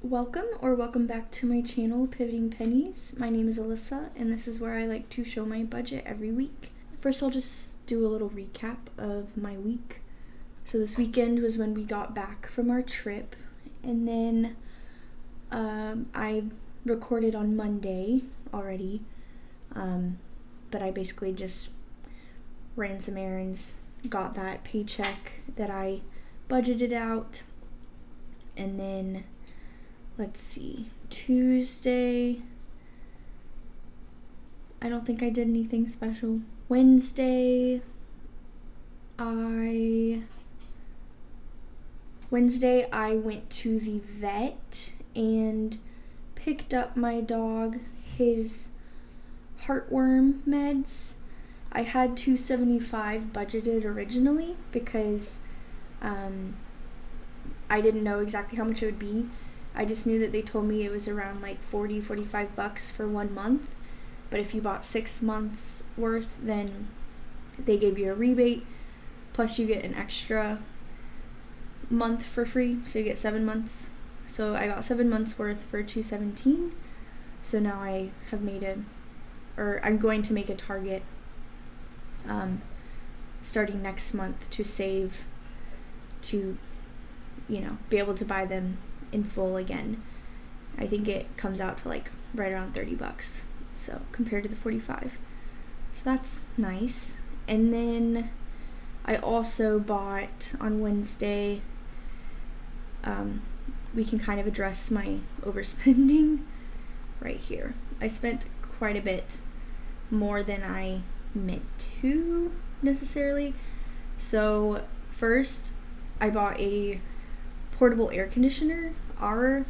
Welcome back to my channel, Pivoting Pennies. My name is Alyssa, and this is where I like to show my budget every week. First, I'll just do a little recap of my week. So this weekend was when we got back from our trip, and then I recorded on Monday already, but I basically just ran some errands, got that paycheck that I budgeted out, and then let's see, Tuesday, I don't think I did anything special. Wednesday, I went to the vet and picked up my dog his heartworm meds. I had $275 budgeted originally because I didn't know exactly how much it would be. I just knew that they told me it was around like $45 for 1 month. But if you bought 6 months worth, then they gave you a rebate. Plus you get an extra month for free. So you get 7 months. So I got 7 months worth for $217. So now I have I'm going to make a target starting next month to save to, be able to buy them in full again. I think it comes out to like right around $30, so compared to the $45, so that's nice. And then I also bought on Wednesday, we can kind of address my overspending right here. I spent quite a bit more than I meant to necessarily. So first I bought a portable air conditioner. Our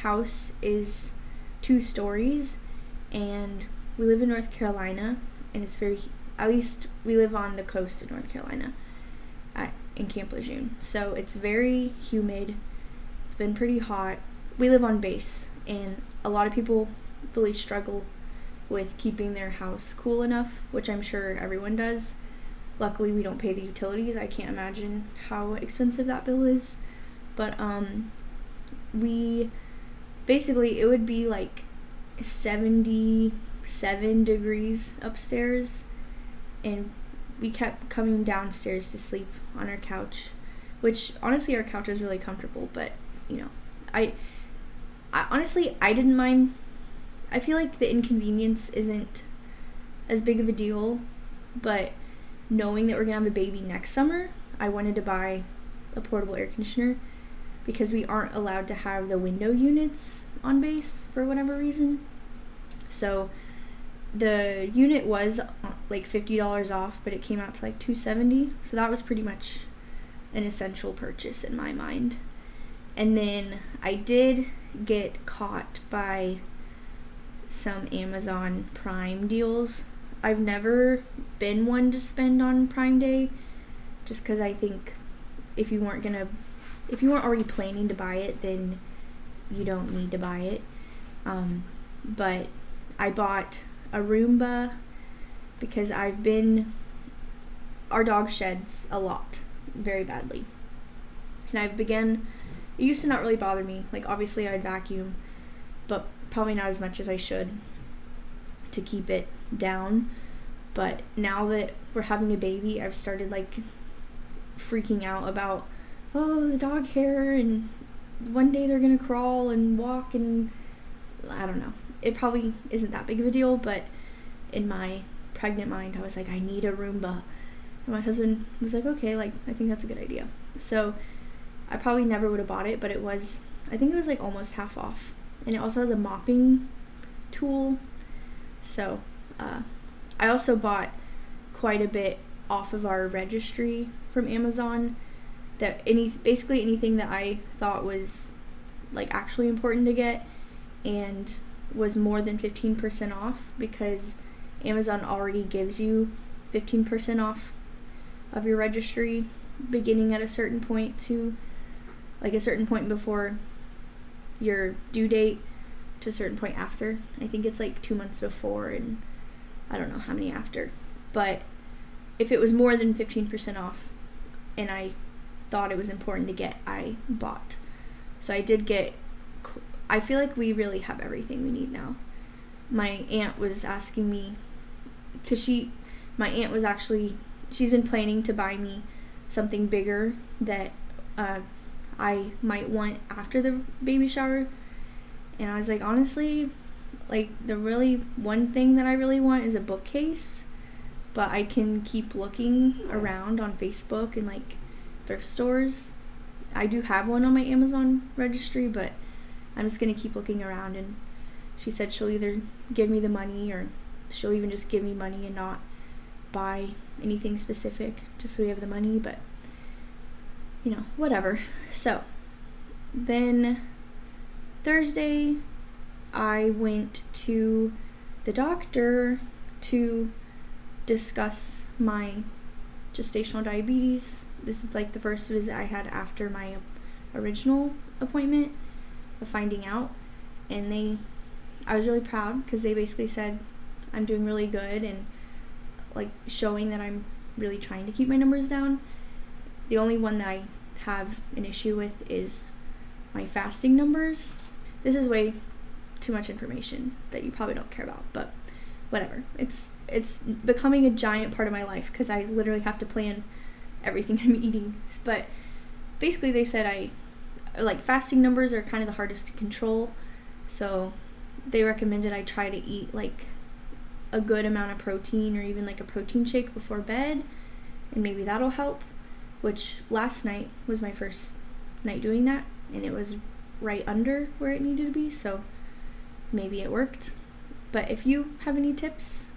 house is 2 stories and we live in North Carolina, and it's at least we live on the coast of North Carolina in Camp Lejeune, so it's very humid. It's been pretty hot. We live on base, and a lot of people really struggle with keeping their house cool enough, which I'm sure everyone does. Luckily we don't pay the utilities. I can't imagine how expensive that bill is. But it would be like 77 degrees upstairs, and we kept coming downstairs to sleep on our couch, which honestly our couch is really comfortable, but I honestly didn't mind. I feel like the inconvenience isn't as big of a deal, but knowing that we're gonna have a baby next summer, I wanted to buy a portable air conditioner because we aren't allowed to have the window units on base for whatever reason. So the unit was like $50 off, but it came out to like $270. So that was pretty much an essential purchase in my mind. And then I did get caught by some Amazon Prime deals. I've never been one to spend on Prime Day, just because I think if you weren't already planning to buy it, then you don't need to buy it. But I bought a Roomba because our dog sheds a lot, very badly. And it used to not really bother me. Like obviously I'd vacuum, but probably not as much as I should to keep it down. But now that we're having a baby, I've started like freaking out about, the dog hair, and one day they're gonna crawl and walk, and I don't know. It probably isn't that big of a deal, but in my pregnant mind, I was like, I need a Roomba. And my husband was like, okay, like I think that's a good idea. So I probably never would have bought it, but I think it was like almost half off. And it also has a mopping tool. So I also bought quite a bit off of our registry from Amazon. Basically anything that I thought was like actually important to get and was more than 15% off, because Amazon already gives you 15% off of your registry beginning at a certain point to like a certain point before your due date to a certain point after. I think it's like 2 months before and I don't know how many after. But if it was more than 15% off and I thought it was important to get, I bought. So I did get I feel like we really have everything we need now. My aunt was asking me, because my aunt was actually, she's been planning to buy me something bigger that I might want after the baby shower. And I was like, honestly, like, the really one thing that I really want is a bookcase. But I can keep looking around on Facebook and, like, thrift stores. I do have one on my Amazon registry, but I'm just going to keep looking around. And she said she'll either give me the money, or she'll even just give me money and not buy anything specific, just so we have the money. But, you know, whatever. So then Thursday, I went to the doctor to discuss my gestational diabetes. This is like the first visit I had after my original appointment of finding out. And I was really proud, because they basically said I'm doing really good, and like showing that I'm really trying to keep my numbers down. The only one that I have an issue with is my fasting numbers. This is way too much information that you probably don't care about, but whatever. It's becoming a giant part of my life, because I literally have to plan everything I'm eating. But basically they said fasting numbers are kind of the hardest to control, so they recommended I try to eat like a good amount of protein, or even like a protein shake before bed, and maybe that'll help. Which last night was my first night doing that, and it was right under where it needed to be, so maybe it worked. But if you have any tips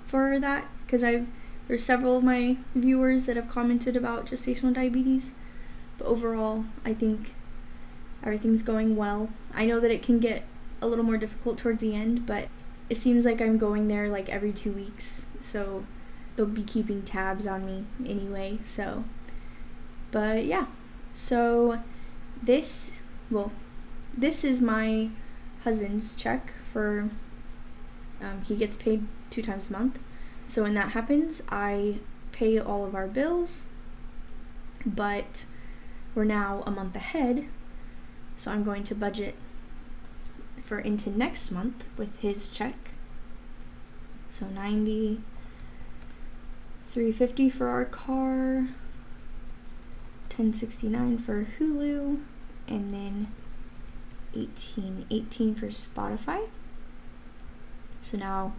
for that, because there's several of my viewers that have commented about gestational diabetes, but overall I think everything's going well. I know that it can get a little more difficult towards the end, but it seems like I'm going there like every 2 weeks, so they'll be keeping tabs on me anyway. So, but yeah, so this is my husband's check for, he gets paid 2 times a month. So when that happens, I pay all of our bills, but we're now a month ahead, so I'm going to budget for into next month with his check. So $90, $350 for our car, $10.69 for Hulu, and then $18 for Spotify. So now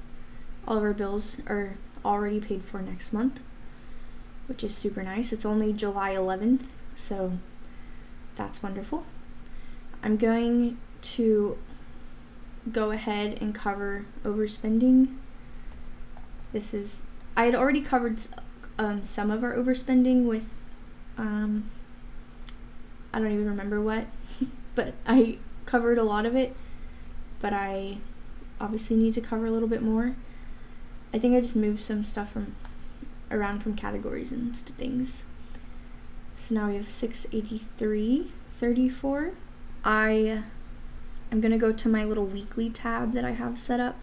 all of our bills are already paid for next month, which is super nice. It's only July 11th, so that's wonderful. I'm going to go ahead and cover overspending. I had already covered some of our overspending with, I don't even remember what, but I covered a lot of it, but I obviously need to cover a little bit more. I think I just moved some stuff around from categories and things. So now we have $683.34. I'm gonna go to my little weekly tab that I have set up.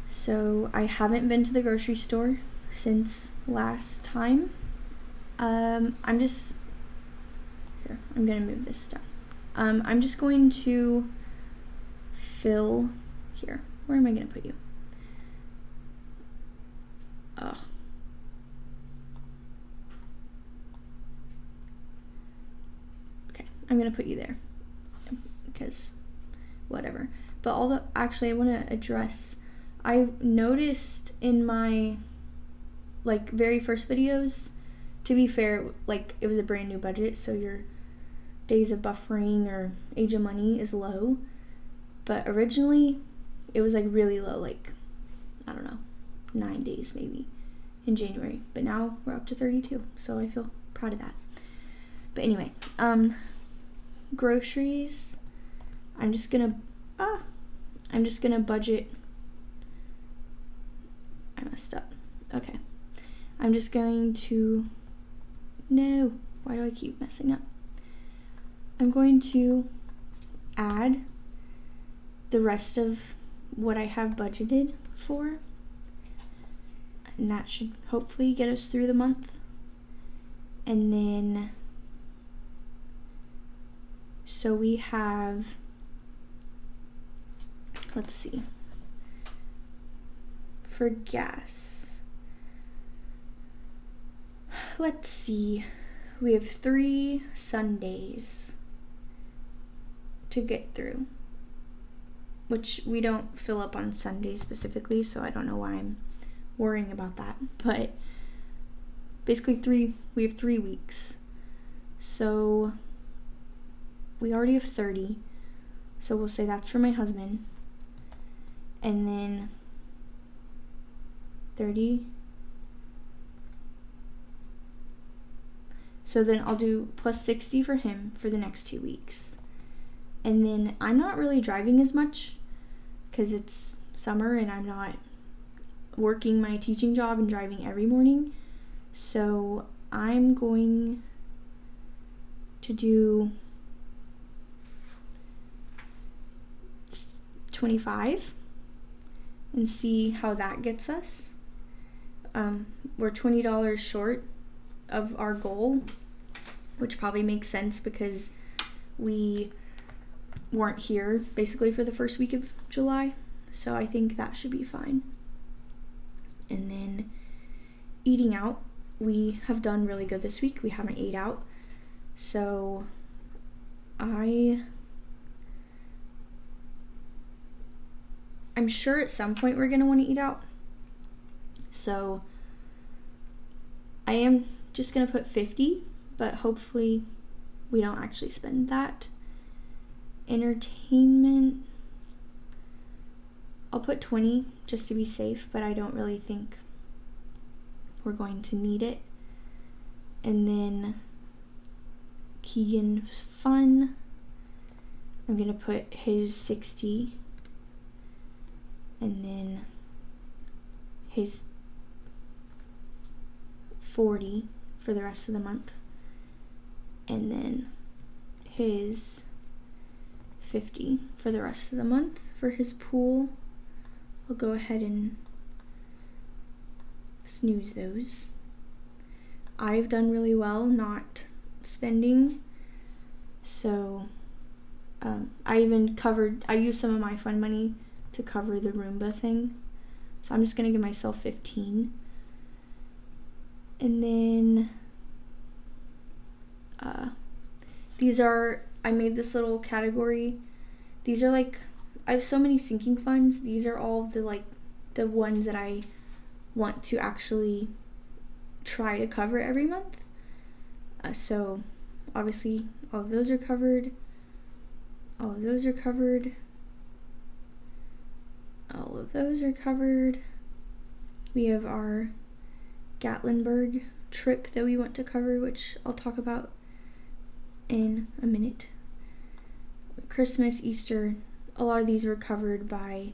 So I haven't been to the grocery store since last time. I'm gonna move this down. I'm just going to fill here. Where am I gonna put you? Oh. Okay, I'm gonna put you there, because whatever. But actually I want to address, I noticed in my like very first videos, to be fair, like it was a brand new budget, so your days of buffering or age of money is low, but originally it was like really low, like I don't know, 9 days maybe in January, but now we're up to 32, so I feel proud of that. But anyway, groceries, I'm just gonna budget. I messed up. Okay, I'm just going to, no, why do I keep messing up? I'm going to add the rest of what I have budgeted for, and that should hopefully get us through the month. And then So we have, let's see, for gas, let's see, we have 3 Sundays to get through, which we don't fill up on Sundays specifically, so I don't know why I'm worrying about that. But basically we have 3 weeks. So we already have 30. So we'll say that's for my husband. And then 30. So then I'll do plus 60 for him for the next 2 weeks. And then I'm not really driving as much because it's summer and I'm not working my teaching job and driving every morning. So I'm going to do 25 and see how that gets us. We're $20 short of our goal, which probably makes sense because we weren't here basically for the first week of July, so I think that should be fine. And then eating out, we have done really good this week. We haven't ate out, so I'm sure at some point we're gonna want to eat out, so I am just gonna put 50, but hopefully we don't actually spend that. Entertainment, I'll put 20 just to be safe, but I don't really think we're going to need it. And then Keegan's fun, I'm gonna put his 60, and then his 40 for the rest of the month, and then his 50 for the rest of the month. For his pool, I'll go ahead and snooze those. I've done really well not spending, so I used some of my fund money to cover the Roomba thing, so I'm just gonna give myself 15. And then I made this little category. These are like, I have so many sinking funds. These are all the ones that I want to actually try to cover every month. So obviously all of those are covered. All of those are covered. All of those are covered. We have our Gatlinburg trip that we want to cover, which I'll talk about in a minute. Christmas, Easter, a lot of these were covered by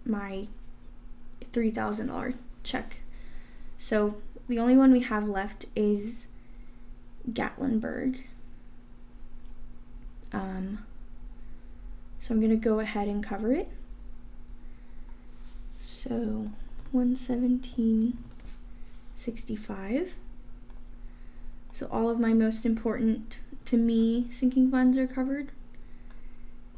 my $3,000 check. So the only one we have left is Gatlinburg. So I'm gonna go ahead and cover it. So 117.65. So all of my most important to me sinking funds are covered.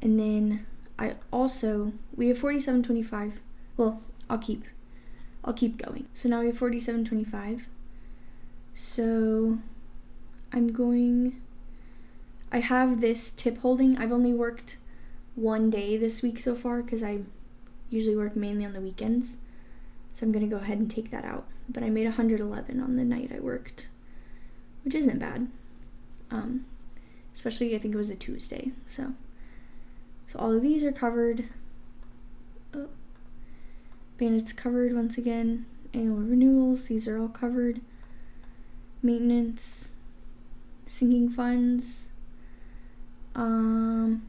And then we have 47.25. Well, I'll keep going. So now we have 47.25. So I have this tip holding. I've only worked 1 day this week so far because I usually work mainly on the weekends. So I'm going to go ahead and take that out. But I made 111 on the night I worked, which isn't bad. Especially I think it was a Tuesday. So all of these are covered. Oh. Bandit's covered once again. Annual renewals, these are all covered. Maintenance, sinking funds. I'm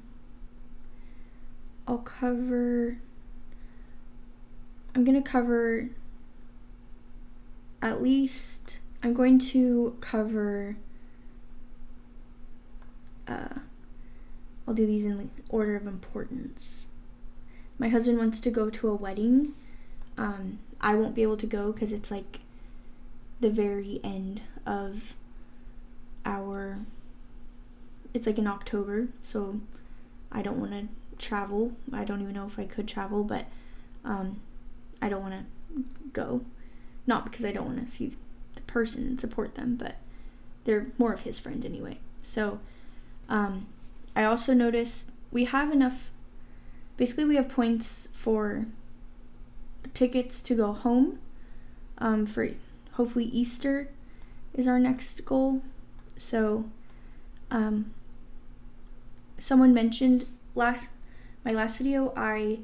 going to cover at least, I'm going to cover, I'll do these in order of importance. My husband wants to go to a wedding. I won't be able to go because it's like the very end of our it's like in October, so I don't want to travel. I don't even know if I could travel, but I don't want to go. Not because I don't want to see the person and support them, but they're more of his friend anyway. So I also noticed we have enough, basically we have points for tickets to go home for hopefully Easter is our next goal. So someone mentioned my last video, I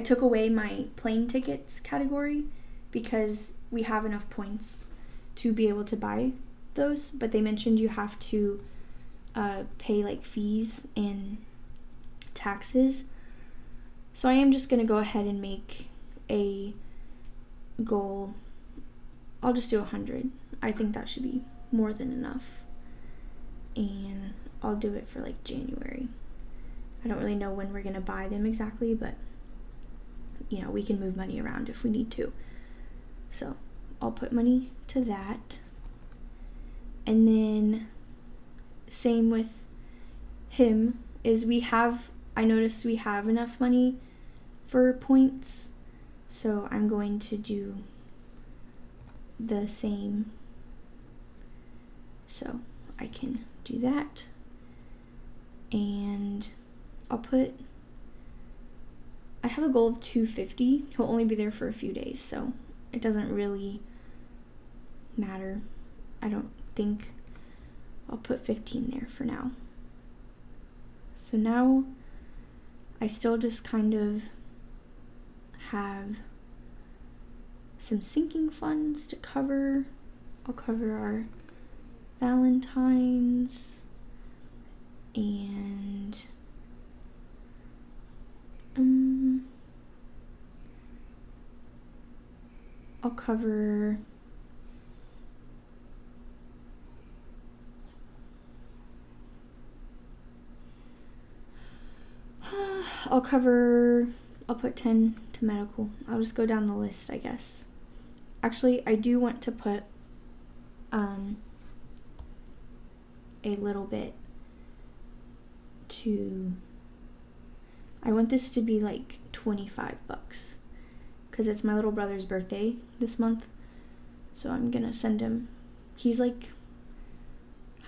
took away my plane tickets category because we have enough points to be able to buy those, but they mentioned you have to pay like fees and taxes. So I am just going to go ahead and make a goal. I'll just do 100. I think that should be more than enough. And I'll do it for like January. I don't really know when we're going to buy them exactly, but you know, we can move money around if we need to. So I'll put money to that. And then same with him is I noticed we have enough money for points. So I'm going to do the same. So I can do that. And I have a goal of 250. He'll only be there for a few days, so it doesn't really matter. I don't think. I'll put 15 there for now. So now I still just kind of have some sinking funds to cover. I'll cover our Valentine's and I'll cover I'll put 10 to medical. I'll just go down the list, I guess. Actually, I do want to put a little bit I want this to be like $25 because it's my little brother's birthday this month. So I'm gonna send him. He's like,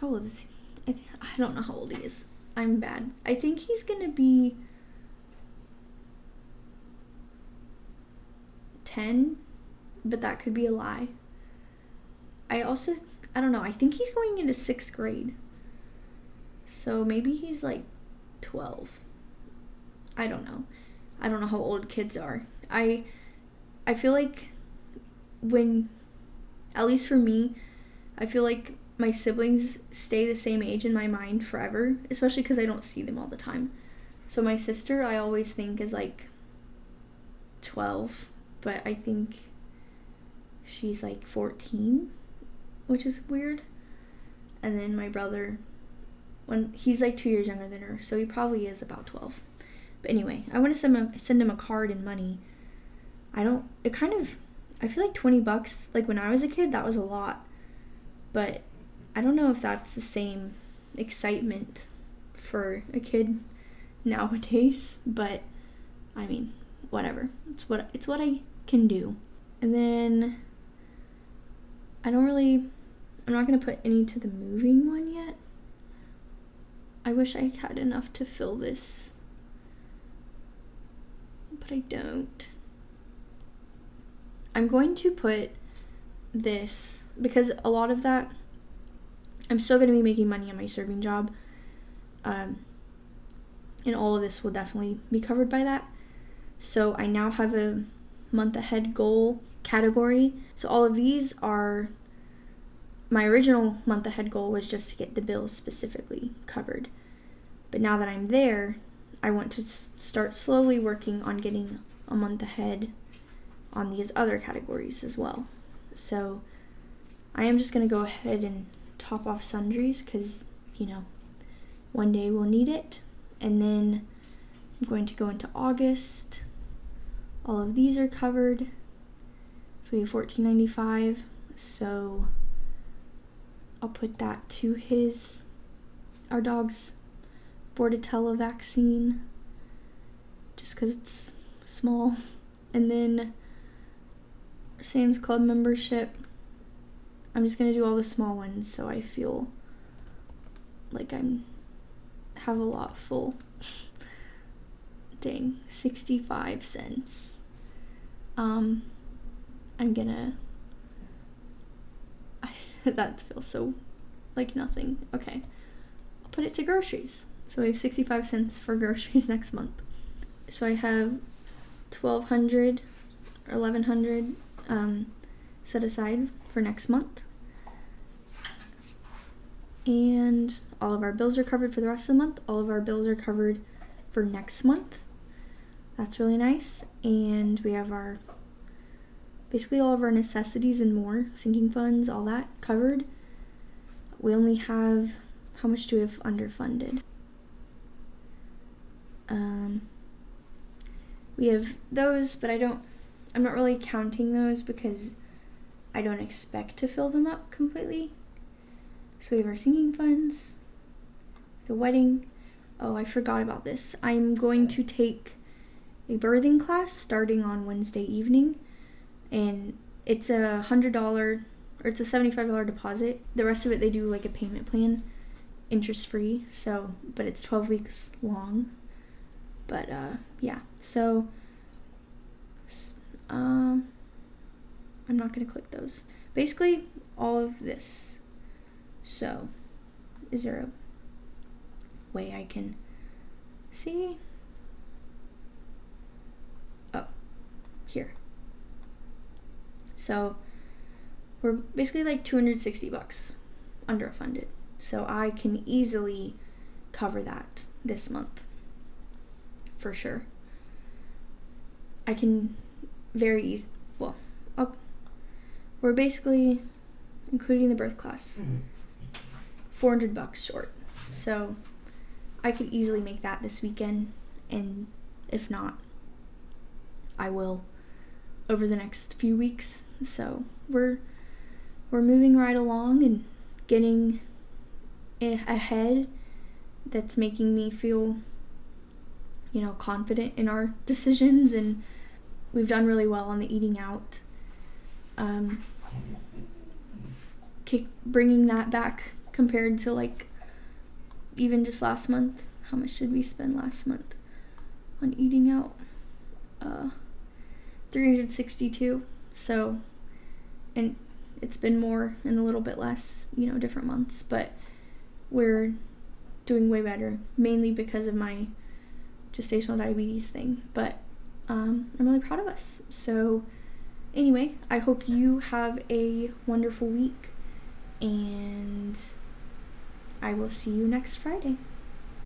how old is he? I don't know how old he is. I'm bad. I think he's gonna be 10, but that could be a lie. I don't know. I think he's going into 6th grade. So maybe he's like 12. I don't know. I don't know how old kids are. I feel like at least for me, I feel like my siblings stay the same age in my mind forever, especially because I don't see them all the time. So my sister, I always think is like 12, but I think she's like 14, which is weird. And then my brother, he's like 2 years younger than her, so he probably is about 12. But anyway, I want to send him a card and money. I feel like $20, like when I was a kid, that was a lot. But I don't know if that's the same excitement for a kid nowadays, but I mean, whatever. It's what I can do. And then I'm not going to put any to the moving one yet. I wish I had enough to fill this, but I don't. I'm going to put this, because a lot of that, I'm still going to be making money on my serving job, and all of this will definitely be covered by that. So I now have a month ahead goal category. So all of these are, my original month ahead goal was just to get the bills specifically covered. But now that I'm there, I want to start slowly working on getting a month ahead on these other categories as well. So I am just going to go ahead and top off sundries because, one day we'll need it. And then I'm going to go into August. All of these are covered. So we have $14.95. So I'll put that to our dog's Bordetella vaccine, just because it's small. And then Sam's Club membership, I'm just going to do all the small ones so I feel like have a lot full. Dang, 65 cents. I'm gonna, that feels so like nothing. Okay, I'll put it to groceries. So we have 65 cents for groceries next month. So I have $1,200 or $1,100 set aside for next month. And all of our bills are covered for the rest of the month. All of our bills are covered for next month. That's really nice. And we have basically all of our necessities and more, sinking funds, all that covered. We only have, how much do we have underfunded? We have those, but I'm not really counting those because I don't expect to fill them up completely. So we have our sinking funds, the wedding. Oh, I forgot about this. I'm going to take a birthing class starting on Wednesday evening, and it's $100 or it's a $75 deposit. The rest of it they do like a payment plan, interest free. So, but it's 12 weeks long. But yeah. So I'm not gonna click those. Basically, all of this. So, is there a way I can see? Oh, here. So, we're basically like $260 underfunded. So I can easily cover that this month. For sure. I can very easy. Well, we're basically, including the birth class, $400 short. So I could easily make that this weekend, and if not, I will over the next few weeks. So we're moving right along and getting ahead. That's making me feel, confident in our decisions, and we've done really well on the eating out. Bringing that back compared to like even just last month. How much did we spend last month on eating out? $362. So, and it's been more and a little bit less, different months, but we're doing way better, mainly because of my gestational diabetes thing. But I'm really proud of us. So anyway, I hope you have a wonderful week, and I will see you next Friday.